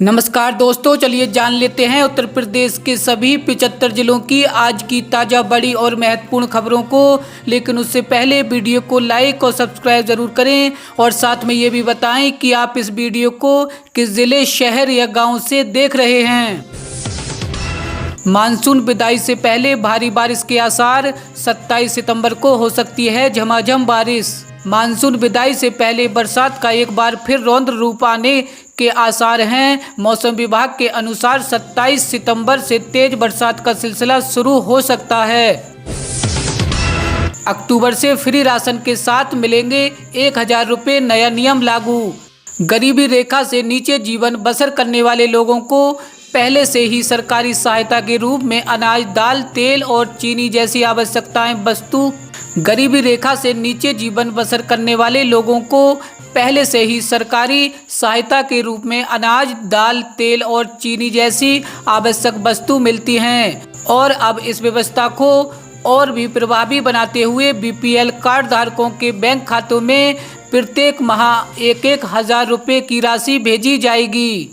नमस्कार दोस्तों, चलिए जान लेते हैं उत्तर प्रदेश के सभी 75 जिलों की आज की ताज़ा बड़ी और महत्वपूर्ण खबरों को। लेकिन उससे पहले वीडियो को लाइक और सब्सक्राइब ज़रूर करें और साथ में ये भी बताएं कि आप इस वीडियो को किस ज़िले, शहर या गांव से देख रहे हैं। मानसून विदाई से पहले भारी बारिश के आसार, 27 सितंबर को हो सकती है झमाझम बारिश। मानसून विदाई से पहले बरसात का एक बार फिर रौद्र रूप आने के आसार हैं। मौसम विभाग के अनुसार 27 सितंबर से तेज बरसात का सिलसिला शुरू हो सकता है। अक्टूबर से फ्री राशन के साथ मिलेंगे 1000 रुपये, नया नियम लागू। गरीबी रेखा से नीचे जीवन बसर करने वाले लोगों को पहले से ही सरकारी सहायता के रूप में अनाज, दाल, तेल और चीनी जैसी आवश्यकताएं वस्तु गरीबी रेखा से नीचे जीवन बसर करने वाले लोगों को पहले से ही सरकारी सहायता के रूप में अनाज, दाल, तेल और चीनी जैसी आवश्यक वस्तु मिलती हैं। और अब इस व्यवस्था को और भी प्रभावी बनाते हुए बीपीएल कार्ड धारकों के बैंक खातों में प्रत्येक माह 1000 रुपये की राशि भेजी जाएगी।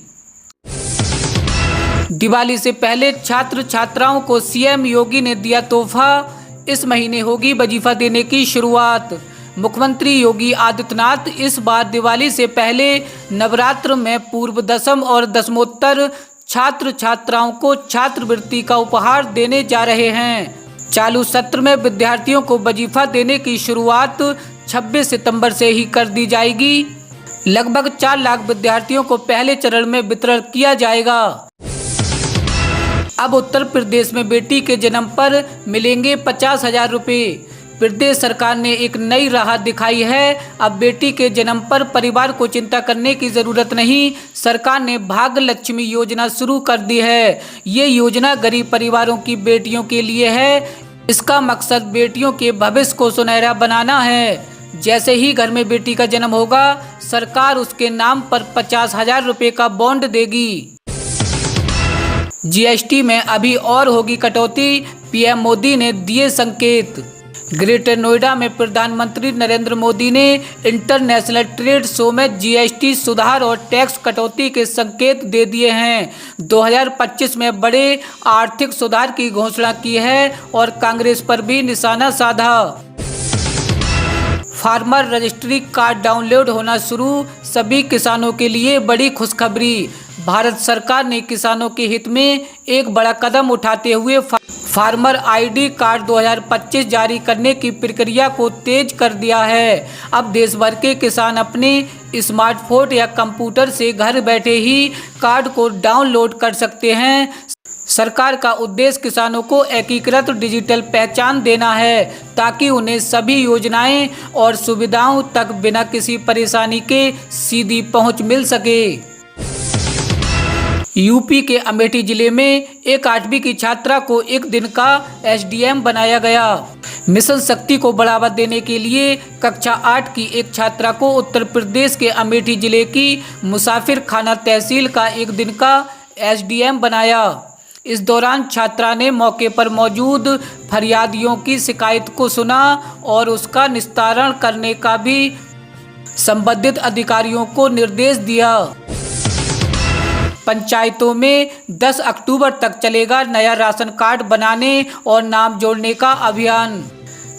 दिवाली से पहले छात्र छात्राओं को सीएम योगी ने दिया तोहफा। इस महीने होगी वजीफा देने की शुरुआत। मुख्यमंत्री योगी आदित्यनाथ इस बार दिवाली से पहले नवरात्र में पूर्व दसम और दसमोत्तर छात्र छात्राओं को छात्रवृत्ति का उपहार देने जा रहे हैं। चालू सत्र में विद्यार्थियों को वजीफा देने की शुरुआत 26 सितंबर से ही कर दी जाएगी। लगभग 4 लाख विद्यार्थियों को पहले चरण में वितरण किया जाएगा। अब उत्तर प्रदेश में बेटी के जन्म पर मिलेंगे 50,000 रुपये। प्रदेश सरकार ने एक नई राह दिखाई है। अब बेटी के जन्म पर परिवार को चिंता करने की ज़रूरत नहीं। सरकार ने भाग्य लक्ष्मी योजना शुरू कर दी है। ये योजना गरीब परिवारों की बेटियों के लिए है। इसका मकसद बेटियों के भविष्य को सुनहरा बनाना है। जैसे ही घर में बेटी का जन्म होगा, सरकार उसके नाम पर 50,000 रुपये का बॉन्ड देगी। जीएसटी में अभी और होगी कटौती, पीएम मोदी ने दिए संकेत। ग्रेटर नोएडा में प्रधानमंत्री नरेंद्र मोदी ने इंटरनेशनल ट्रेड शो में जीएसटी सुधार और टैक्स कटौती के संकेत दे दिए हैं। 2025 में बड़े आर्थिक सुधार की घोषणा की है और कांग्रेस पर भी निशाना साधा। फार्मर रजिस्ट्री कार्ड डाउनलोड होना शुरू, सभी किसानों के लिए बड़ी खुशखबरी। भारत सरकार ने किसानों के हित में एक बड़ा कदम उठाते हुए फार्मर आईडी कार्ड 2025 जारी करने की प्रक्रिया को तेज कर दिया है। अब देश भर के किसान अपने स्मार्टफोन या कंप्यूटर से घर बैठे ही कार्ड को डाउनलोड कर सकते हैं। सरकार का उद्देश्य किसानों को एकीकृत डिजिटल पहचान देना है, ताकि उन्हें सभी योजनाएं और सुविधाओं तक बिना किसी परेशानी के सीधी पहुंच मिल सके। यूपी के अमेठी जिले में एक 8वीं की छात्रा को एक दिन का एसडीएम बनाया गया। मिशन शक्ति को बढ़ावा देने के लिए कक्षा 8 की एक छात्रा को उत्तर प्रदेश के अमेठी जिले की मुसाफिर खाना तहसील का एक दिन का एसडीएम बनाया। इस दौरान छात्रा ने मौके पर मौजूद फरियादियों की शिकायत को सुना और उसका निस्तारण करने का भी संबंधित अधिकारियों को निर्देश दिया। पंचायतों में 10 अक्टूबर तक चलेगा नया राशन कार्ड बनाने और नाम जोड़ने का अभियान।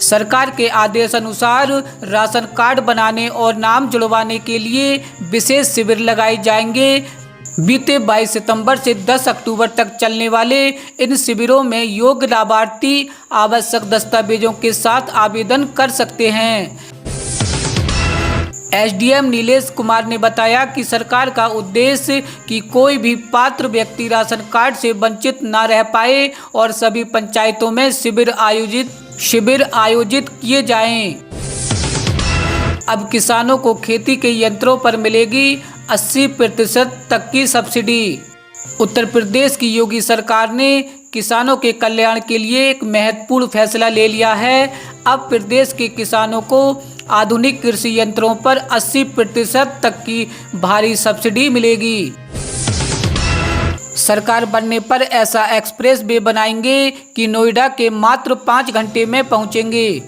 सरकार के आदेश अनुसार राशन कार्ड बनाने और नाम जुड़वाने के लिए विशेष शिविर लगाए जाएंगे। बीते 22 सितंबर से 10 अक्टूबर तक चलने वाले इन शिविरों में योग्य लाभार्थी आवश्यक दस्तावेजों के साथ आवेदन कर सकते हैं। एसडीएम नीलेश कुमार ने बताया कि सरकार का उद्देश्य कि कोई भी पात्र व्यक्ति राशन कार्ड से वंचित न रह पाए और सभी पंचायतों में शिविर आयोजित किए जाएं। अब किसानों को खेती के यंत्रों पर मिलेगी 80% तक की सब्सिडी। उत्तर प्रदेश की योगी सरकार ने किसानों के कल्याण के लिए एक महत्वपूर्ण फैसला ले लिया है। अब प्रदेश के किसानों को आधुनिक कृषि यंत्रों पर 80% तक की भारी सब्सिडी मिलेगी। सरकार बनने पर ऐसा एक्सप्रेस वे बनाएंगे कि नोएडा के मात्र 5 घंटे में पहुंचेंगे।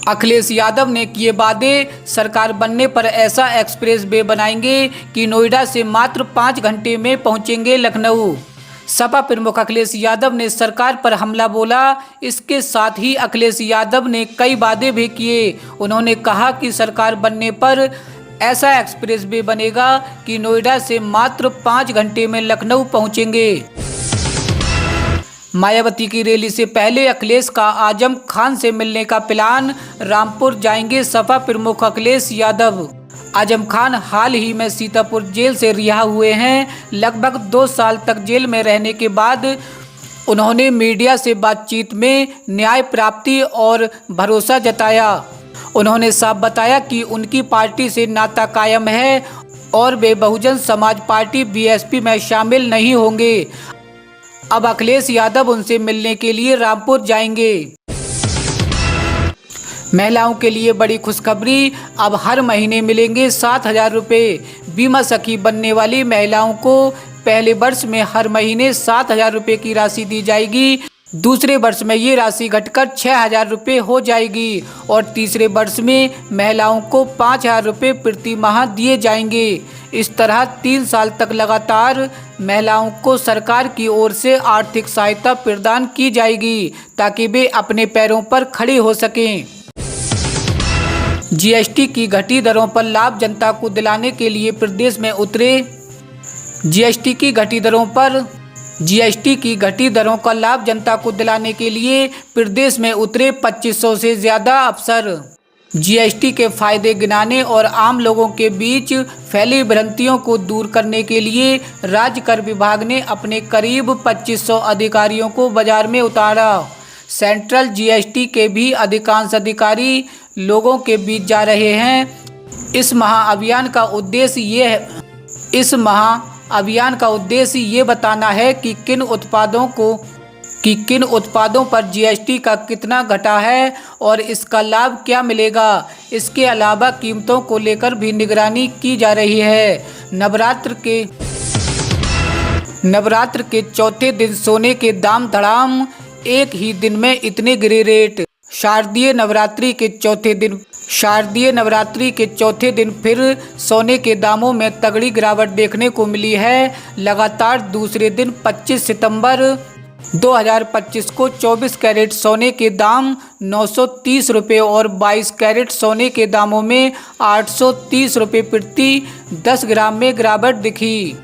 अखिलेश यादव ने किए वादे, सरकार बनने पर ऐसा एक्सप्रेस वे बनाएंगे कि नोएडा से मात्र 5 घंटे में पहुंचेंगे लखनऊ। सपा प्रमुख अखिलेश यादव ने सरकार पर हमला बोला। इसके साथ ही अखिलेश यादव ने कई वादे भी किए। उन्होंने कहा कि सरकार बनने पर ऐसा एक्सप्रेस वे बनेगा कि नोएडा से मात्र 5 घंटे में लखनऊ पहुंचेंगे। मायावती की रैली से पहले अखिलेश का आजम खान से मिलने का प्लान, रामपुर जाएंगे सपा प्रमुख अखिलेश यादव। आजम खान हाल ही में सीतापुर जेल से रिहा हुए हैं। लगभग 2 साल तक जेल में रहने के बाद उन्होंने मीडिया से बातचीत में न्याय प्राप्ति और भरोसा जताया। उन्होंने साफ बताया कि उनकी पार्टी से नाता कायम है और वे बहुजन समाज पार्टी बीएसपी में शामिल नहीं होंगे। अब अखिलेश यादव उनसे मिलने के लिए रामपुर जाएंगे। महिलाओं के लिए बड़ी खुशखबरी, अब हर महीने मिलेंगे 7,000 रुपये। बीमा सखी बनने वाली महिलाओं को पहले वर्ष में हर महीने 7,000 रुपये की राशि दी जाएगी। दूसरे वर्ष में ये राशि घटकर 6,000 रुपये हो जाएगी और तीसरे वर्ष में महिलाओं को 5,000 रुपये प्रति माह दिए जाएंगे। इस तरह 3 साल तक लगातार महिलाओं को सरकार की ओर से आर्थिक सहायता प्रदान की जाएगी ताकि वे अपने पैरों पर खड़े हो सकें। जीएसटी की घटी दरों पर लाभ जनता को दिलाने के लिए प्रदेश में उतरे। जीएसटी की घटी दरों का लाभ जनता को दिलाने के लिए प्रदेश में उतरे 2500 से ज़्यादा अफसर। जीएसटी के फायदे गिनाने और आम लोगों के बीच फैली भ्रांतियों को दूर करने के लिए राज्य कर विभाग ने अपने करीब 2500 अधिकारियों को बाजार में उतारा। सेंट्रल जीएसटी के भी अधिकांश अधिकारी लोगों के बीच जा रहे हैं। इस महाअभियान का उद्देश्य ये बताना है कि किन उत्पादों पर जीएसटी का कितना घटा है और इसका लाभ क्या मिलेगा। इसके अलावा कीमतों को लेकर भी निगरानी की जा रही है। नवरात्र के चौथे दिन सोने के दाम धड़ाम, एक ही दिन में इतने गिरे रेट। शारदीय नवरात्रि के चौथे दिन फिर सोने के दामों में तगड़ी गिरावट देखने को मिली है। लगातार दूसरे दिन 25 सितंबर 2025 को 24 कैरेट सोने के दाम 930 रुपये और 22 कैरेट सोने के दामों में 830 रुपये प्रति 10 ग्राम में गिरावट दिखी।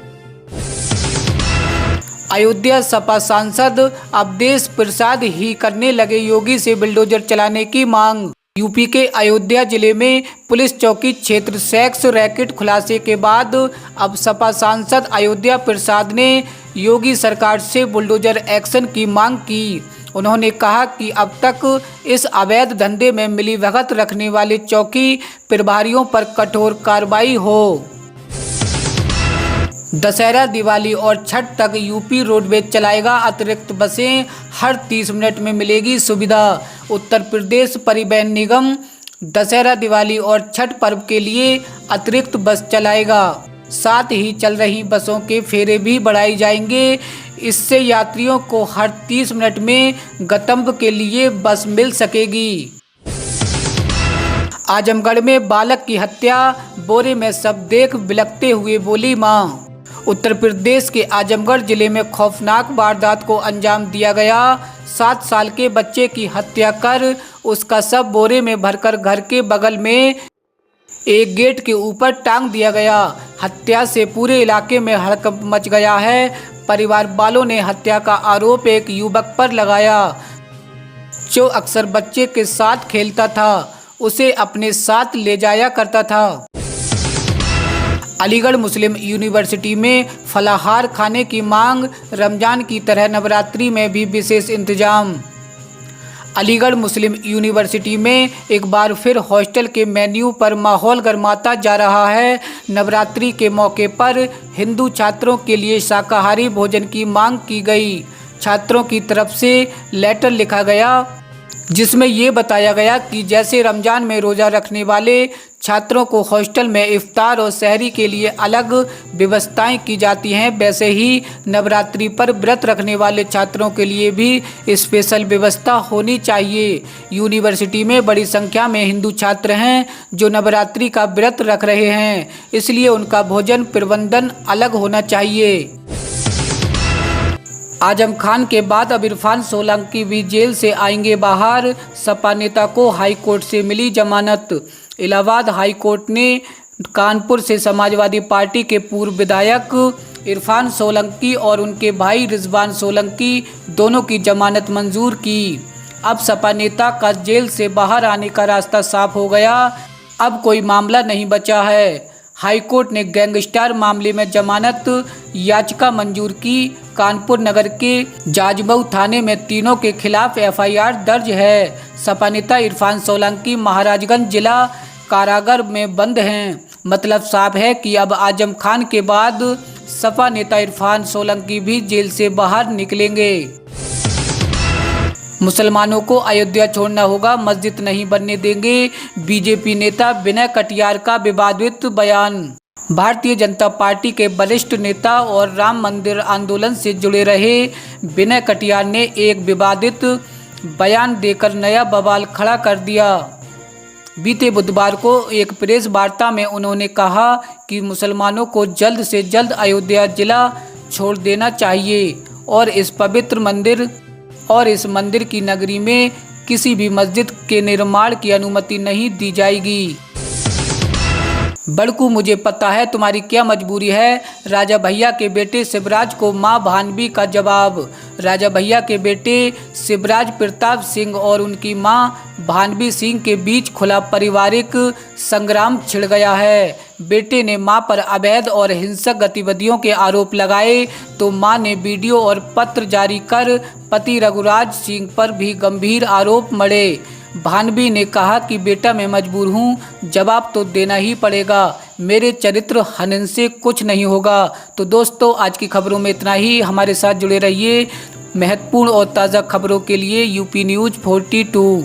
अयोध्या सपा सांसद अवधेश प्रसाद ही करने लगे योगी से बुलडोजर चलाने की मांग। यूपी के अयोध्या जिले में पुलिस चौकी क्षेत्र सेक्स रैकेट खुलासे के बाद अब सपा सांसद अयोध्या प्रसाद ने योगी सरकार से बुलडोजर एक्शन की मांग की। उन्होंने कहा कि अब तक इस अवैध धंधे में मिलीभगत रखने वाले चौकी प्रभारियों पर कठोर कार्रवाई हो। दशहरा, दिवाली और छठ तक यूपी रोडवेज चलाएगा अतिरिक्त बसें, हर 30 मिनट में मिलेगी सुविधा। उत्तर प्रदेश परिवहन निगम दशहरा, दिवाली और छठ पर्व के लिए अतिरिक्त बस चलाएगा। साथ ही चल रही बसों के फेरे भी बढ़ाए जाएंगे। इससे यात्रियों को हर 30 मिनट में गंतव्य के लिए बस मिल सकेगी। आजमगढ़ में बालक की हत्या, बोरे में शव देख बिलखते हुए बोली मां। उत्तर प्रदेश के आजमगढ़ जिले में खौफनाक वारदात को अंजाम दिया गया। 7 साल के बच्चे की हत्या कर उसका शव बोरे में भरकर घर के बगल में एक गेट के ऊपर टांग दिया गया। हत्या से पूरे इलाके में हड़कंप मच गया है। परिवार वालों ने हत्या का आरोप एक युवक पर लगाया जो अक्सर बच्चे के साथ खेलता था, उसे अपने साथ ले जाया करता था। अलीगढ़ मुस्लिम यूनिवर्सिटी में फलाहार खाने की मांग, रमजान की तरह नवरात्रि में भी विशेष इंतजाम। अलीगढ़ मुस्लिम यूनिवर्सिटी में एक बार फिर हॉस्टल के मेन्यू पर माहौल गर्माता जा रहा है। नवरात्रि के मौके पर हिंदू छात्रों के लिए शाकाहारी भोजन की मांग की गई। छात्रों की तरफ से लेटर लिखा गया जिसमें ये बताया गया कि जैसे रमजान में रोज़ा रखने वाले छात्रों को हॉस्टल में इफ्तार और सहरी के लिए अलग व्यवस्थाएं की जाती हैं, वैसे ही नवरात्रि पर व्रत रखने वाले छात्रों के लिए भी स्पेशल व्यवस्था होनी चाहिए। यूनिवर्सिटी में बड़ी संख्या में हिंदू छात्र हैं जो नवरात्रि का व्रत रख रहे हैं, इसलिए उनका भोजन प्रबंधन अलग होना चाहिए। आजम खान के बाद अब इरफान सोलंकी भी जेल से आएंगे बाहर। सपा नेता को हाई कोर्ट से मिली जमानत। इलाहाबाद हाई कोर्ट ने कानपुर से समाजवादी पार्टी के पूर्व विधायक इरफान सोलंकी और उनके भाई रिजवान सोलंकी दोनों की जमानत मंजूर की। अब सपा नेता का जेल से बाहर आने का रास्ता साफ हो गया। अब कोई मामला नहीं बचा है। हाईकोर्ट ने गैंगस्टर मामले में जमानत याचिका मंजूर की। कानपुर नगर के जाजमऊ थाने में तीनों के खिलाफ एफआईआर दर्ज है। सपा नेता इरफान सोलंकी महाराजगंज जिला कारागार में बंद हैं। मतलब साफ है कि अब आजम खान के बाद सपा नेता इरफान सोलंकी भी जेल से बाहर निकलेंगे। मुसलमानों को अयोध्या छोड़ना होगा, मस्जिद नहीं बनने देंगे। बीजेपी नेता विनय कटियार का विवादित बयान। भारतीय जनता पार्टी के वरिष्ठ नेता और राम मंदिर आंदोलन से जुड़े रहे विनय कटियार ने एक विवादित बयान देकर नया बवाल खड़ा कर दिया। बीते बुधवार को एक प्रेस वार्ता में उन्होंने कहा कि मुसलमानों को जल्द से जल्द अयोध्या जिला छोड़ देना चाहिए और इस मंदिर की नगरी में किसी भी मस्जिद के निर्माण की अनुमति नहीं दी जाएगी। बड़कू, मुझे पता है तुम्हारी क्या मजबूरी है। राजा भैया के बेटे शिवराज को मां भानवी का जवाब। राजा भैया के बेटे शिवराज प्रताप सिंह और उनकी मां भानवी सिंह के बीच खुला पारिवारिक संग्राम छिड़ गया है। बेटे ने मां पर अवैध और हिंसक गतिविधियों के आरोप लगाए तो मां ने वीडियो और पत्र जारी कर पति रघुराज सिंह पर भी गंभीर आरोप मढ़े। भानवी ने कहा कि बेटा मैं मजबूर हूँ, जवाब तो देना ही पड़ेगा, मेरे चरित्र हनन से कुछ नहीं होगा। तो दोस्तों, आज की खबरों में इतना ही। हमारे साथ जुड़े रहिए महत्वपूर्ण और ताज़ा खबरों के लिए। UP news 42।